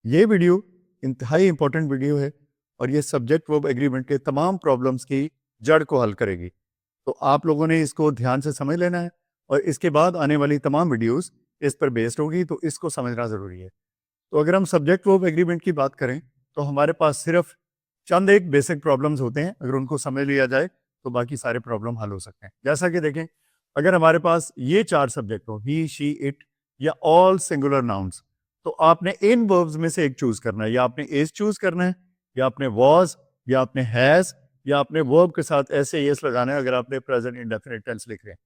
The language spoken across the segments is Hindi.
ये वीडियो इंतहाई इंपॉर्टेंट वीडियो है और ये सब्जेक्ट वर्ब एग्रीमेंट के तमाम प्रॉब्लम्स की जड़ को हल करेगी। तो आप लोगों ने इसको ध्यान से समझ लेना है और इसके बाद आने वाली तमाम वीडियोस इस पर बेस्ड होगी, तो इसको समझना ज़रूरी है। तो अगर हम सब्जेक्ट वर्ब एग्रीमेंट की बात करें तो हमारे पास सिर्फ चंद एक बेसिक प्रॉब्लम्स होते हैं, अगर उनको समझ लिया जाए तो बाकी सारे प्रॉब्लम हल हो सकते हैं। जैसा कि देखें, अगर हमारे पास ये 4 सब्जेक्ट हो, ही, शी, इट या ऑल सिंगुलर नाउन्स, तो आपने इन वर्ब्स में से एक चूज करना है। या आपने इज चूज करना है, या आपने वॉज, या आपने हैज, या आपने वर्ब के साथ ऐसे यस लगाना है अगर आपने प्रेजेंट इंडेफिनिट टेंस लिख रहे हैं।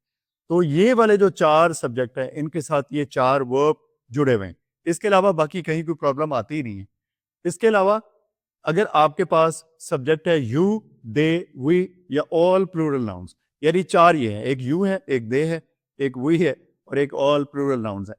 तो ये वाले जो 4 सब्जेक्ट हैं, इनके साथ ये 4 वर्ब जुड़े हुए हैं। इसके अलावा बाकी कहीं कोई प्रॉब्लम आती ही नहीं है। इसके अलावा अगर आपके पास सब्जेक्ट है यू, दे, वी या ऑल प्लूरल नाउन्स, यानी 4 ये हैं, एक यू है, एक दे है, एक वी है और एक ऑल प्लूरल नाउन्स है।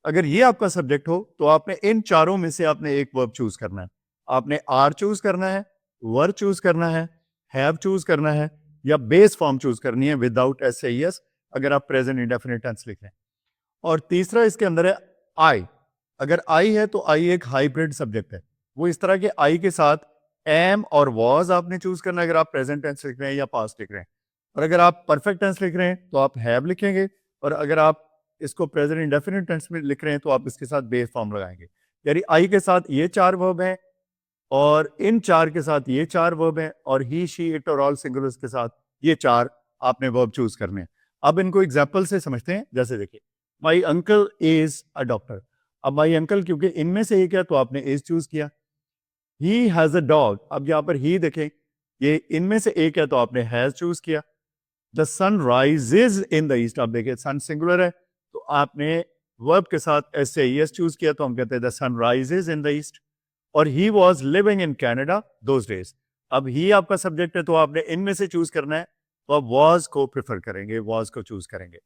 अगर ये आपका सब्जेक्ट हो तो आपने इन चारों में से आपने एक वर्ब चूज करना है। आपने आर चूज करना है, वर चूज करना है, हैव चूज करना है या बेस फॉर्म चूज करनी है विदाउट एस ए एस, अगर आप प्रेजेंट इंडेफिनिट टेंस लिख रहे हैं। और तीसरा इसके अंदर है आई। अगर आई है तो आई एक हाइब्रिड सब्जेक्ट है। वो इस तरह के आई के साथ एम और वॉज आपने चूज करना है अगर आप प्रेजेंट टेंस लिख रहे हैं या पास्ट लिख रहे हैं। और अगर आप परफेक्ट टेंस लिख रहे हैं तो आप हैव लिखेंगे, और अगर आप इसको प्रेजेंट इंडेफिनिट टेंस में लिख रहे हैं तो आप इसके साथ बेस फॉर्म लगाएंगे। यानी आई के साथ ये 4 वर्ब हैं और इन 4 के साथ ये 4 वर्ब हैं, और ही, शी, इट और ऑल सिंगुलर्स के साथ ये 4 आपने वर्ब चूज करने हैं। अब इनको एग्जाम्पल से समझते हैं। जैसे देखिए, my uncle is a doctor. अब माई अंकल क्योंकि इनमें से एक है तो आपने इज चूज किया। ही हैज अ डॉग, अब यहां पर ही देखें, ये इनमें से एक है तो आपने हैज चूज किया। The sun rises in the east, आप देखिए सन सिंगुलर है तो आपने वर्ब के साथ एस ए एस चूज किया, तो हम कहते हैं the sun rises in the east. और he was living in Canada those days. अब ही आपका सब्जेक्ट है तो आपने इनमें से चूज करना है, तो आप वॉज को प्रेफर करेंगे, वॉज को चूज करेंगे।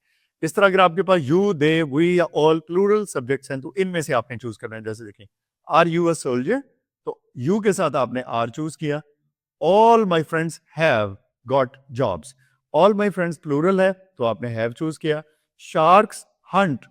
इस तरह अगर आपके पास यू, दे, वी या ऑल प्लूरल सब्जेक्ट्स हैं तो इनमें से आपने चूज करना है। जैसे देखिए, आर यू अ सोल्जर, तो यू के साथ आपने आर चूज किया। All my friends have got jobs, all my friends plural है तो आपने हैव चूज किया। Sharks hunt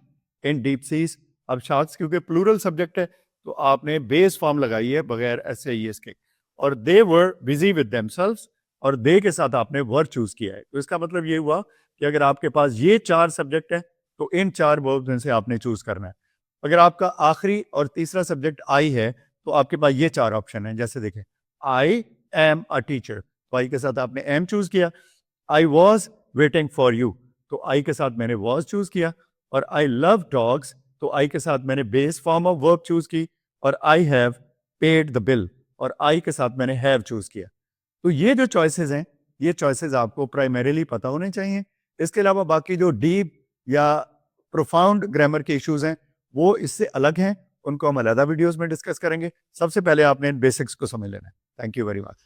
in deep seas, अब शार्क्स क्योंकि प्लूरल सब्जेक्ट है तो आपने बेस फॉर्म लगाई है बगैर एस ए एस के। और दे वर बिजी विद देमसेल्व्स, और दे के साथ आपने वर चूज किया है। तो इसका मतलब ये हुआ कि अगर आपके पास ये 4 सब्जेक्ट है तो इन 4 वर्ब्स में से आपने चूज करना है। अगर आपका आखिरी और तीसरा सब्जेक्ट आई है तो आपके पास ये 4 ऑप्शन है। जैसे देखें, आई एम अ टीचर, तो आई के साथ आपने एम चूज किया। I was waiting for you, तो आई के साथ मैंने वॉज चूज किया। और आई लव डॉग्स, तो आई के साथ मैंने base form of verb choose की। और I have paid the bill, और आई के साथ मैंने हैव चूज किया। तो ये जो चॉइसेस हैं, ये चॉइसेस आपको प्राइमरीली पता होने चाहिए। इसके अलावा बाकी जो डीप या प्रोफाउंड ग्रामर के इश्यूज हैं वो इससे अलग हैं, उनको हम अलग वीडियोस में डिस्कस करेंगे। सबसे पहले आपने इन बेसिक्स को समझ लेना है। Thank you very much.